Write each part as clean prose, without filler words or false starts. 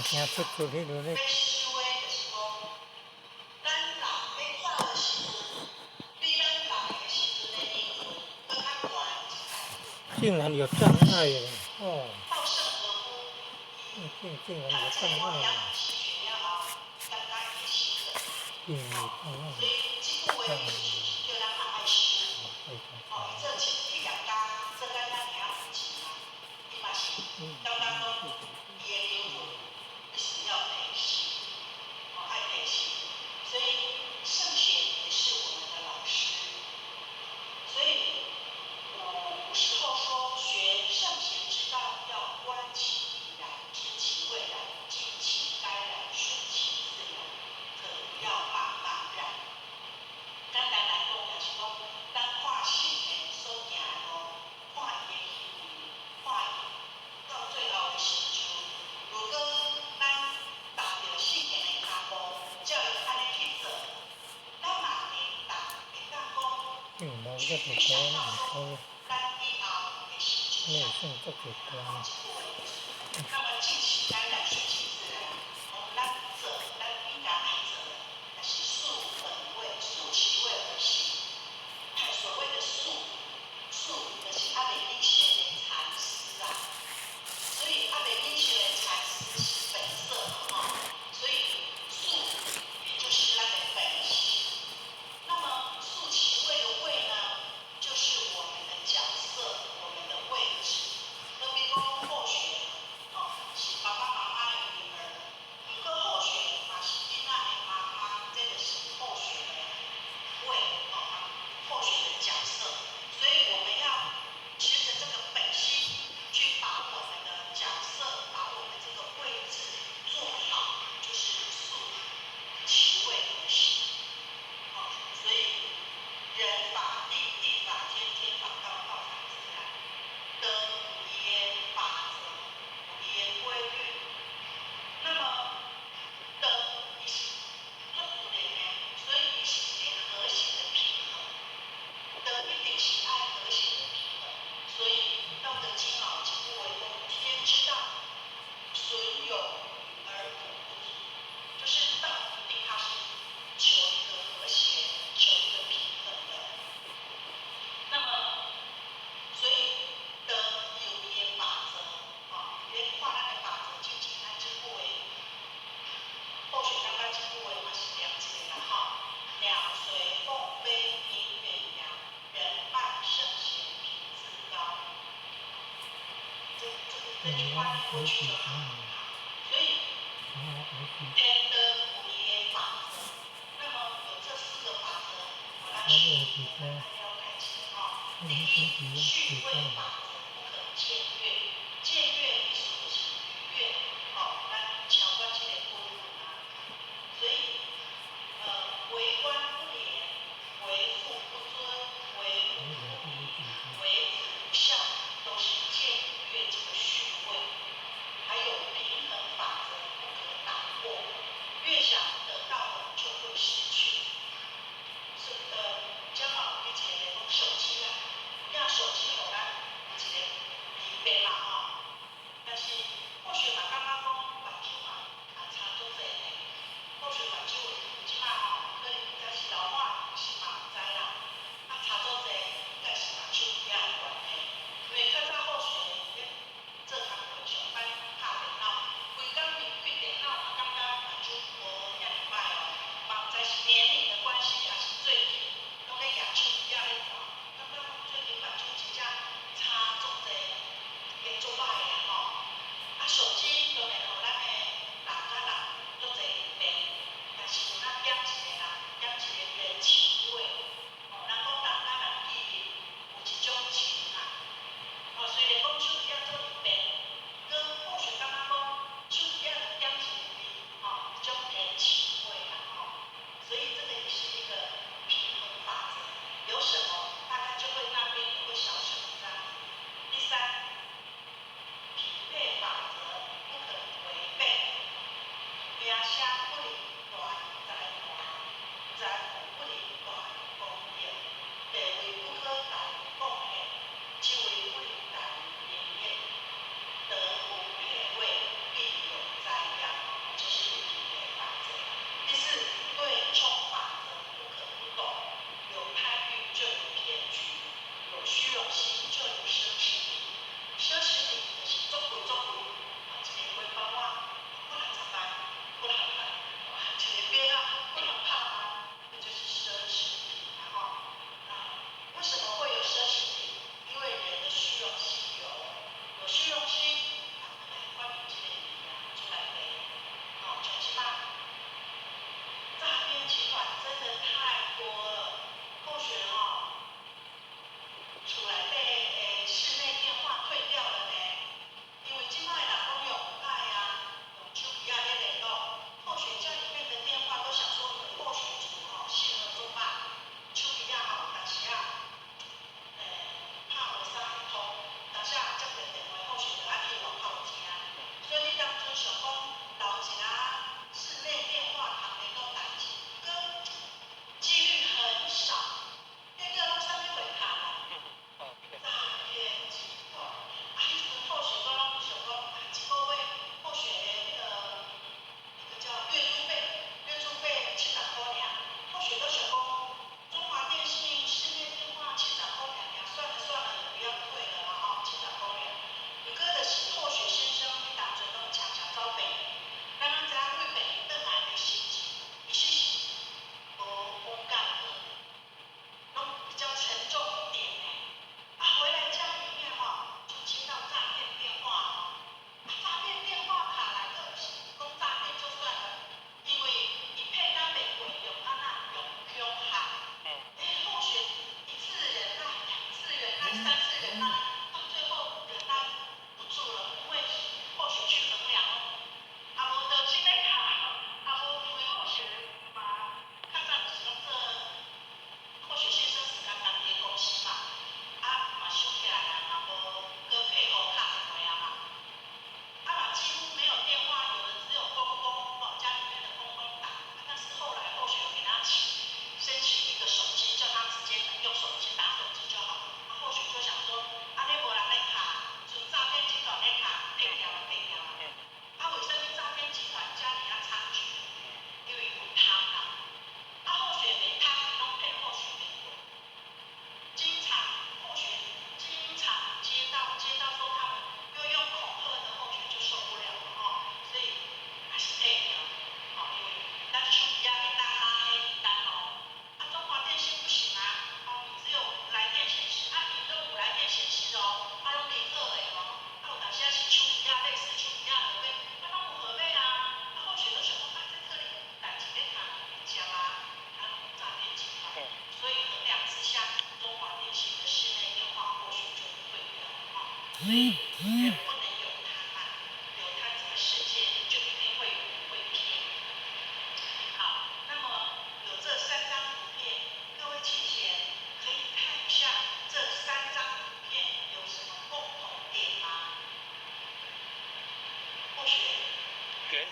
惊出去迄落咧。竟然有障碍了哦！竟然有障碍了，竟然有障碍，所以，古时候说学圣贤之道，要观其必然，知其未然，尽其该然，顺其自然，可不要茫茫然。简单来讲，就是讲，咱看圣贤所行的路，看伊的行为，看伊到最后的成就。如果咱踏着圣贤的脚步，照伊安尼去做，咱嘛会当讲，去想到说，咱以后的成就上，这句话，那么尽其该然，顺其自然。咱做，咱应该爱做的，但是素本位，素其位而行。所谓的素，就是阿北印贤人禅师啊。所以阿北印贤人禅师是本色哈，所以素也就是他的本性。那么素其位的位呢，就是我们的角色，我们的位置。那比如讲候选人，是爸爸妈妈的女儿，如果候选人嘛是囡仔的妈妈，这个是候选人位，候选人角色。所以我们要持着这个本心，去把我们的角色，把我们这个位置做好，就是素其位而行。所以人法地，地法天，天法道，道法自然，得无耶法则，无耶规律。那么得一是做不了呢，所以一是一个和谐的平衡。得一定是爱和谐的平衡。所以《道德经》经不为公，天之道，损有余而补不足，就是道一定它是求一个和谐，求一个平衡的。那么，所以得有耶法则，因为看咱的法则，真正咱经不为，候选人咱经不为嘛是了解啦鸟随凤飞鸣远扬，人伴圣贤平自高。这句话念过去就好。所以天得无耶法则，那么有这四个法则，我来数大家要看清第一，序位法则不可僭越，僭越必属其逾越。咱桥关这个规律嘛。所以，为官不廉，为父不尊，为母不义，为子不孝，都是僭越这个序位。还有平衡法则不可打破，越想得到的就会失去。将老一个讲手机啊，要手机互咱有一个利弊所以人不能有贪婪，有贪这个世界就一定会有人会骗。好，那么有这3张图片，各位请先可以看一下这3张图片有什么共同点吗？或许浅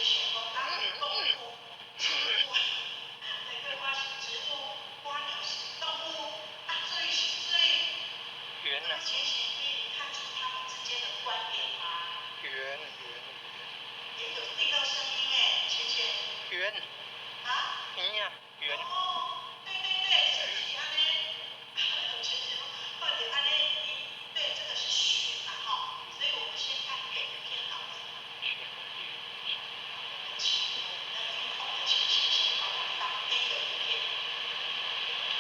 显说，动物、植物，玫瑰花型植物、蜗牛型动物、最各位浅显可以看出它们之间的关联吗？也有这个声音哎，浅显。啊？圆。哦，对，就是安尼，浅显说，或者安尼，对，这个是雪嘛哈，所以我们先看A的片好了。那音控的浅显先帮我们放 A 的影片。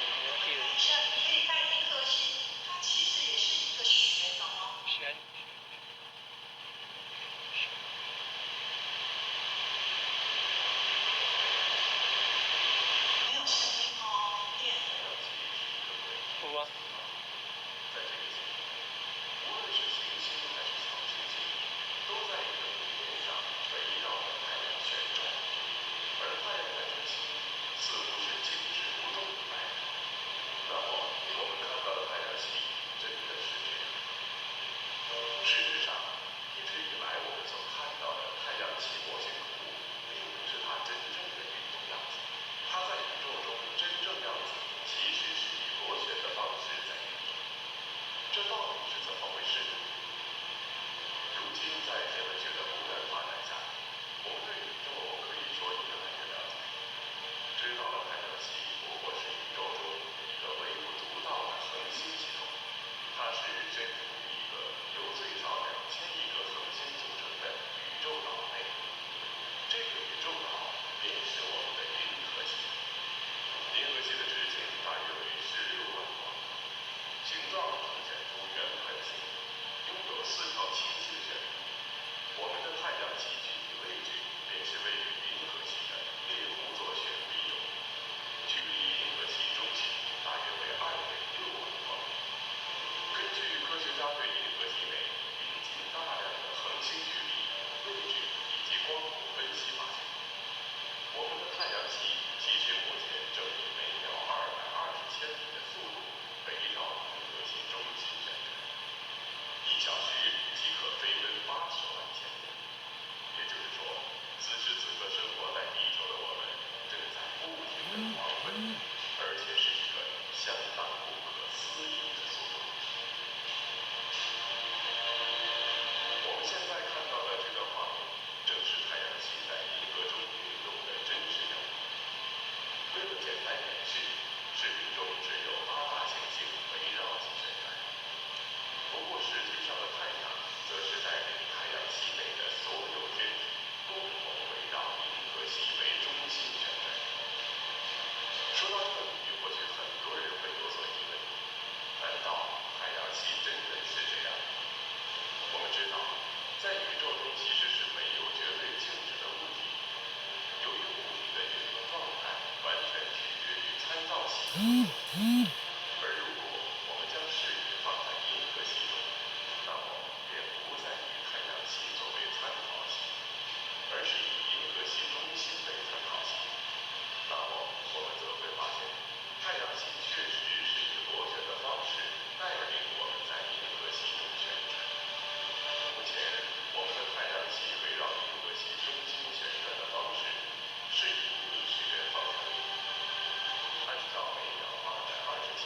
我们看一下，你可以看银河系，它其实也是一个旋哦。没有声音哦，电。在这个星球，无论是行星还是小行星，都在一个平面上围绕着太阳旋转，而太阳的中心似乎是静止不动的白茫。那么，我们看到的太阳系真的是这样？事实上，一直以来我们所看到的太阳系模型图，并不是它真正的运动样子。它在宇宙中真正样子，其实是以螺旋的方式在运动。这到底是怎么回事呢？如今在天文学的不断发展下，我们对宇宙可以说越来越了解，知道了太阳系不过是宇宙中一个微不足道的恒星系统，它是身处于一个由最少2000亿个恒星组成的宇宙岛内。这个宇宙岛便是我们的银河系。银河系的直径大约为16万光，形状呈现出圆盘形，拥有4条清晰的旋律。我们的太阳系具体位置便是位于银河系的猎户座旋臂中，距离银河系中心大约为2.6万光。根据科学家对银河系内临近大量的恒星距离、位置以及光谱分析发现，我们的太阳系其实目前正以每秒220千米的速度围绕银河系中心旋转，1小时即可飞奔80万千米。也就是说，此时此刻生活在地球的我们，正在不停地狂奔，而且是一个相当不可思议的速度。我们现在看到的这个画面，正是太阳系在银河中运动的真实样子。为了简单演示，视频中只有8大行星围绕其旋转。不过实际上的太阳，则是带领太阳系内的所有天体共同围绕银河系为中心旋转。说到这里，或许很多人会有所疑问：难道太阳系真的是这样？我们知道，在宇宙中其实是没有绝对静止的物体。由于物体的运动状态完全取决于参照系的动态，而如果我们将视野放在银河系中，那么便不再以太阳系作为参考系，而是以银河系中心为参考系。那么我们则会发现，太阳系确实是以螺旋的方式带领我们在银河系中旋转。目前，我们的太阳系围绕银河系中心旋转的方式是以逆时针方向运动。按照每秒220千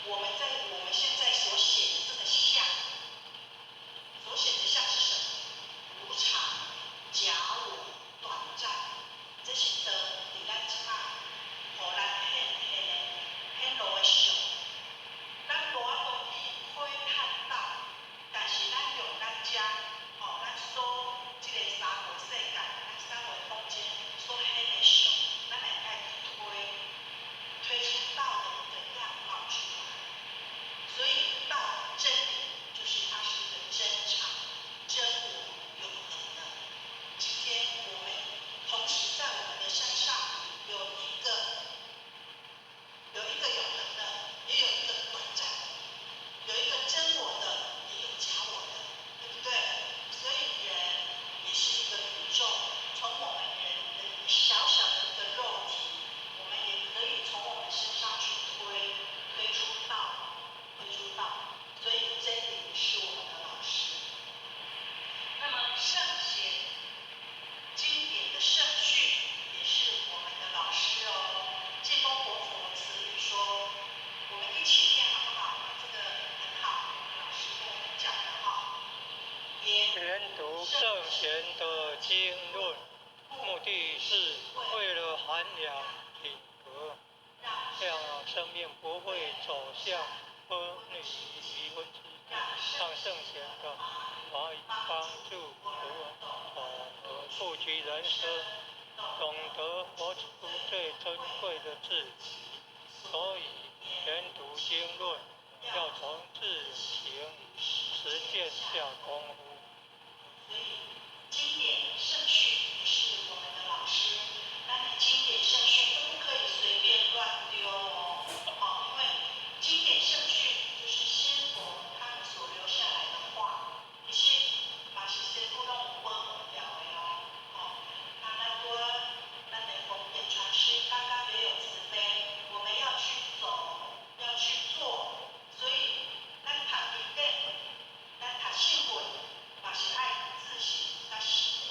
我们现在所写的这个相，所写的相是什么？无常、假我、短暂，这是都伫咱即摆，互咱显露的相。咱无法度去窥探到，但是咱用咱遮，咱所即个三维世界，咱三维空间所显的相，咱会爱去推出道的一个样貌出来。所以道真理就是它是一个真常、真我、永恒的。今天我们同时在我们的身上有一个永恒的，也有一个短暂的，有一个真我的，也有假我的，对不对？所以人也是一个宇宙，从我们人的一个小小的一个肉体，我们也可以从我们身上去推出道。所以真理是我们的老师。那么圣贤经典的圣训也是我们的老师哦。济公活佛慈语说，我们一起念好不好？这个很好，老师跟我们讲的哈。研读圣贤的经论，目的是为了涵养品格，让生命不会走向分离离婚之路，让圣贤的法语帮助读者懂得富集人生，懂得活出最珍贵的自己。所以研读经论要从自行实践下功夫。所以经典圣训也是我们的老师，但你经典圣训都不可以随便乱丢哦。因为经典圣训就是先佛他们所留下来的话，其实嘛是先佛拢有保护掉的哦。那咱的佛典传师刚刚也有慈悲，我们要去走，要去做，所以咱读经典，咱读圣训嘛是爱自省、甲实践。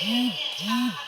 面擦。